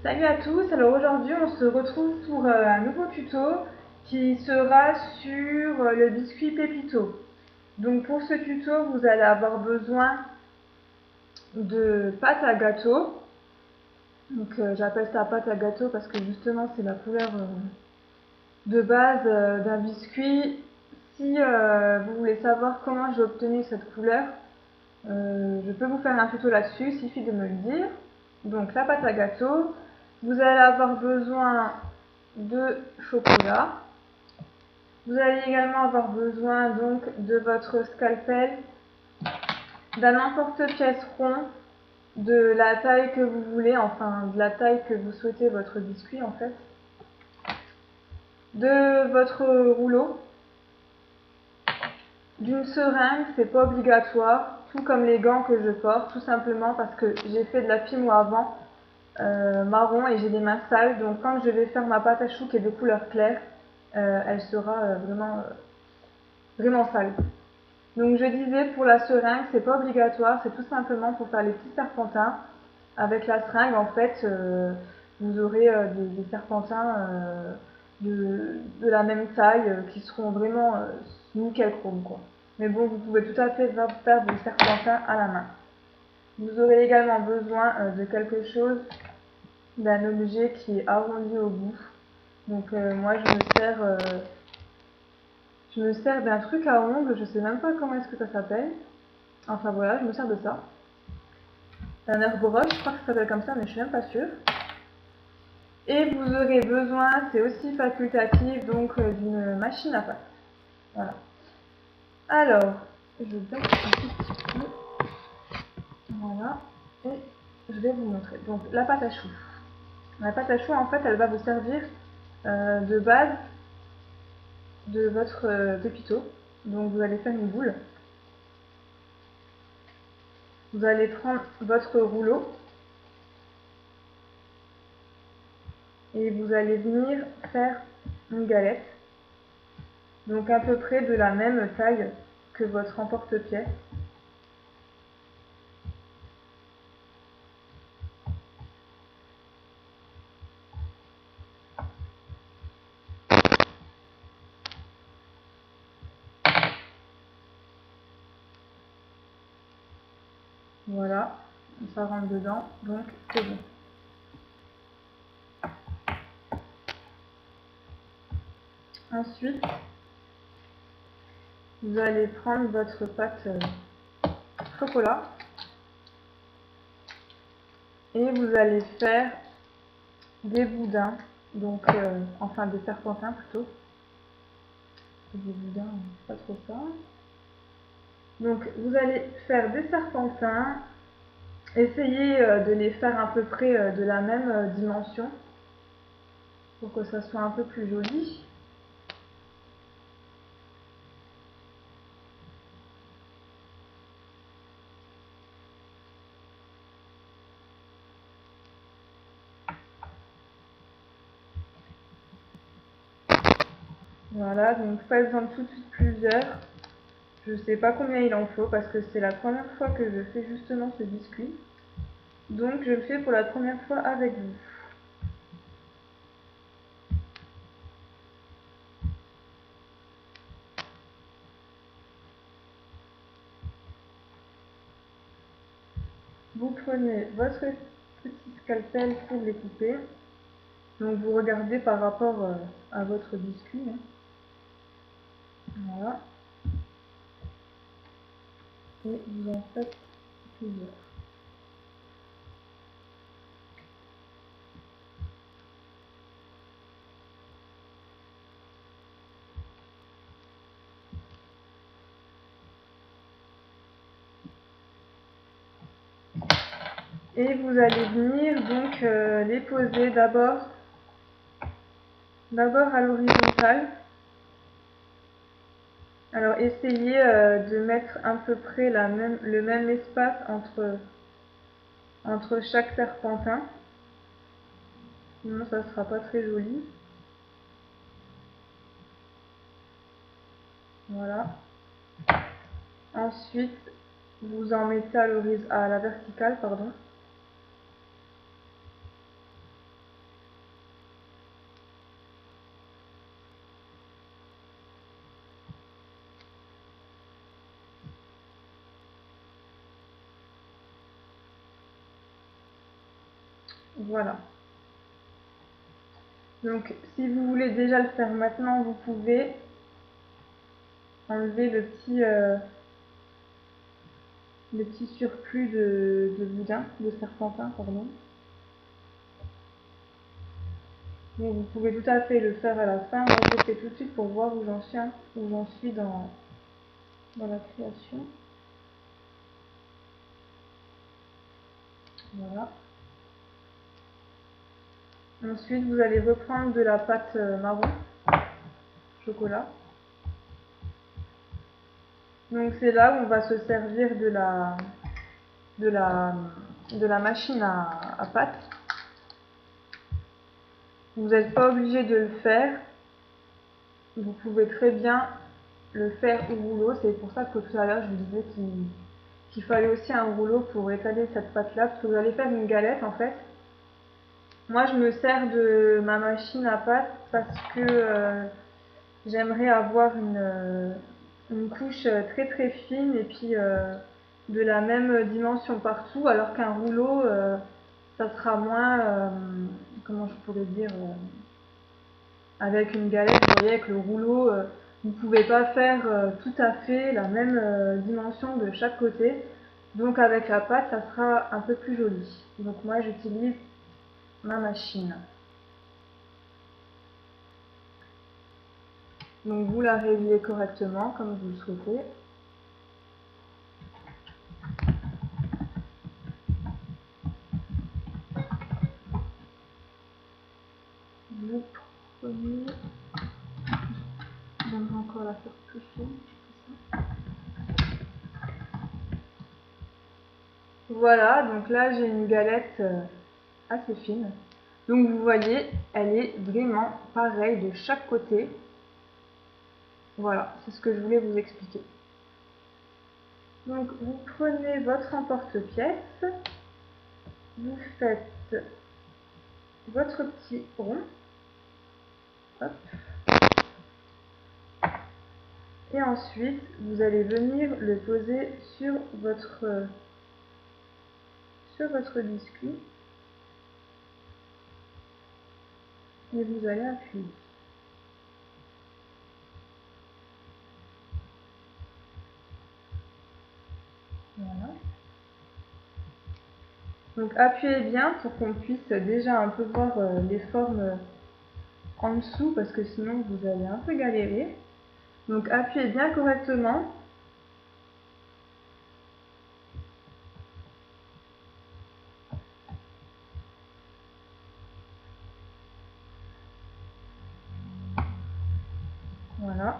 Salut à tous, alors aujourd'hui on se retrouve pour un nouveau tuto qui sera sur le biscuit Pépito. Donc pour ce tuto vous allez avoir besoin de pâte à gâteau. Donc j'appelle ça pâte à gâteau parce que justement c'est la couleur de base d'un biscuit. Si vous voulez savoir comment j'ai obtenu cette couleur, je peux vous faire un tuto là-dessus, il suffit de me le dire. Donc la pâte à gâteau, vous allez avoir besoin de chocolat. Vous allez également avoir besoin donc de votre scalpel, d'un emporte-pièce rond de la taille que vous voulez, enfin de la taille que vous souhaitez votre biscuit en fait, de votre rouleau, d'une seringue, c'est pas obligatoire, tout comme les gants que je porte, tout simplement parce que j'ai fait de la fimo avant, marron, et j'ai des mains sales, donc quand je vais faire ma pâte à choux qui est de couleur claire, elle sera vraiment sale. Donc je disais, pour la seringue, c'est pas obligatoire, c'est tout simplement pour faire les petits serpentins. Avec la seringue, en fait, vous aurez des serpentins de la même taille qui seront vraiment nickel chrome, quoi. Mais bon, vous pouvez tout à fait faire vos serpentins à la main. Vous aurez également besoin de quelque chose, d'un objet qui est arrondi au bout. Donc moi je me sers d'un truc à ongles, je sais même pas comment est-ce que ça s'appelle. Enfin voilà, je me sers de ça. Un herboroche, je crois que ça s'appelle comme ça, mais je suis même pas sûre. Et vous aurez besoin, c'est aussi facultatif, donc d'une machine à pâte. Voilà. Alors, je baisse un tout petit peu. Voilà. Et je vais vous montrer. Donc la pâte à choux. La pâte à choux, en fait, elle va vous servir de base de votre pépito. Donc vous allez faire une boule. Vous allez prendre votre rouleau et vous allez venir faire une galette. Donc à peu près de la même taille que votre emporte-pièce. Voilà, ça rentre dedans, donc c'est bon. Ensuite, vous allez prendre votre pâte chocolat et vous allez faire des boudins, donc enfin des serpentins plutôt. Des boudins, pas trop ça. Donc vous allez faire des serpentins, essayez de les faire à peu près de la même dimension pour que ça soit un peu plus joli. Voilà, donc faites-en tout de suite plusieurs. Je sais pas combien il en faut parce que c'est la première fois que je fais justement ce biscuit. Donc je le fais pour la première fois avec vous. Vous prenez votre petit scalpel pour les couper. Donc vous regardez par rapport à votre biscuit. Voilà. Et vous en faites plusieurs. Et vous allez venir donc les poser d'abord à l'horizontale. Alors essayez de mettre à peu près le même espace entre chaque serpentin. Sinon ça sera pas très joli. Voilà. Ensuite, vous en mettez à la verticale, pardon. Voilà. Donc si vous voulez déjà le faire maintenant, vous pouvez enlever le petit surplus de boudin, de serpentin, pardon. Donc vous pouvez tout à fait le faire à la fin. Moi je le fais tout de suite pour voir où j'en suis dans la création. Voilà. Ensuite vous allez reprendre de la pâte marron chocolat. Donc c'est là où on va se servir de la machine à pâte. Vous n'êtes pas obligé de le faire. Vous pouvez très bien le faire au rouleau. C'est pour ça que tout à l'heure je vous disais qu'il fallait aussi un rouleau pour étaler cette pâte là, parce que vous allez faire une galette en fait. Moi je me sers de ma machine à pâte parce que j'aimerais avoir une couche très très fine et puis de la même dimension partout, alors qu'un rouleau ça sera moins, comment je pourrais dire, avec une galette, vous voyez, avec le rouleau, vous ne pouvez pas faire tout à fait la même dimension de chaque côté. Donc avec la pâte, ça sera un peu plus joli. Donc moi, j'utilise ma machine. Donc vous la réglez correctement, comme vous le souhaitez. Vous prenez... J'aimerais encore la faire plus fine. Voilà, donc là j'ai une galette assez fine. Donc vous voyez, elle est vraiment pareille de chaque côté. Voilà, c'est ce que je voulais vous expliquer. Donc vous prenez votre emporte-pièce, vous faites votre petit rond, hop, et ensuite vous allez venir le poser sur votre biscuit et vous allez appuyer. Voilà. Donc appuyez bien pour qu'on puisse déjà un peu voir les formes en dessous, parce que sinon vous allez un peu galérer. Donc appuyez bien correctement. Voilà.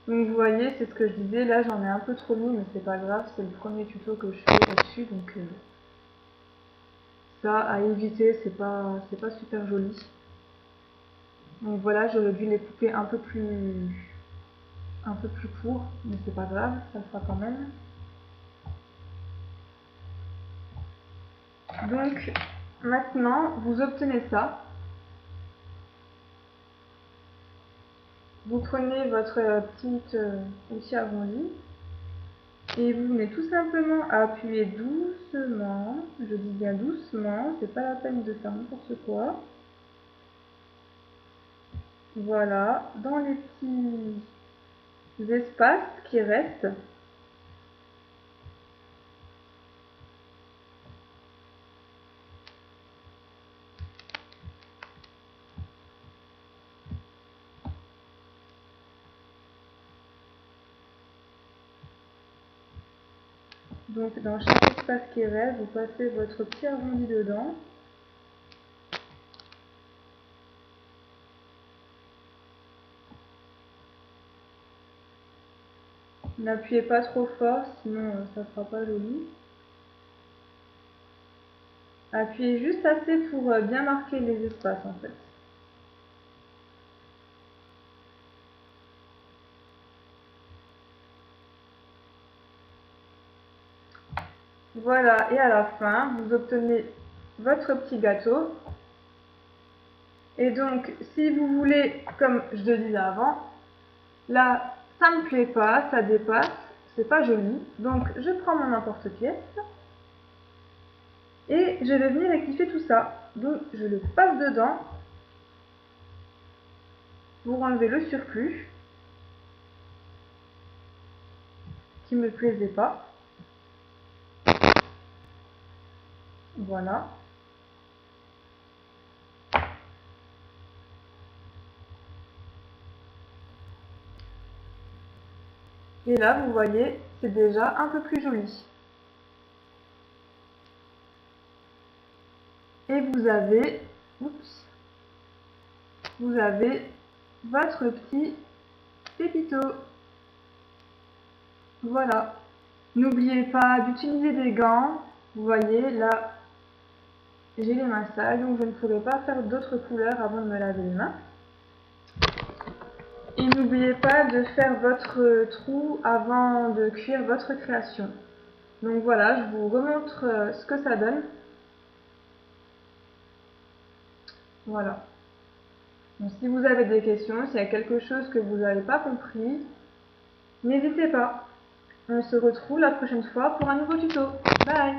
Donc vous voyez, c'est ce que je disais, là j'en ai un peu trop mis, mais c'est pas grave, c'est le premier tuto que je fais là-dessus, donc ça à éviter, c'est pas super joli. Donc voilà, j'aurais dû les couper un peu plus court, mais c'est pas grave, ça le fera quand même. Donc maintenant, vous obtenez ça. Vous prenez votre petite outil arrondi et vous venez tout simplement à appuyer doucement, je dis bien doucement, c'est pas la peine de faire n'importe quoi. Voilà, dans les petits espaces qui restent. Donc dans chaque espace qui reste, vous passez votre petit arrondi dedans. N'appuyez pas trop fort, sinon ça ne sera pas joli. Appuyez juste assez pour bien marquer les espaces en fait. Voilà, et à la fin, vous obtenez votre petit gâteau. Et donc, si vous voulez, comme je le disais avant, là, ça me plaît pas, ça dépasse, c'est pas joli. Donc je prends mon emporte-pièce et je vais venir rectifier tout ça. Donc je le passe dedans pour enlever le surplus qui me plaisait pas. Voilà. Et là, vous voyez, c'est déjà un peu plus joli. Et vous avez votre petit pépito. Voilà. N'oubliez pas d'utiliser des gants. Vous voyez, là, j'ai les mains sales, donc je ne pourrai pas faire d'autres couleurs avant de me laver les mains. Et n'oubliez pas de faire votre trou avant de cuire votre création. Donc voilà, je vous remontre ce que ça donne. Voilà. Donc, si vous avez des questions, s'il y a quelque chose que vous n'avez pas compris, n'hésitez pas. On se retrouve la prochaine fois pour un nouveau tuto. Bye!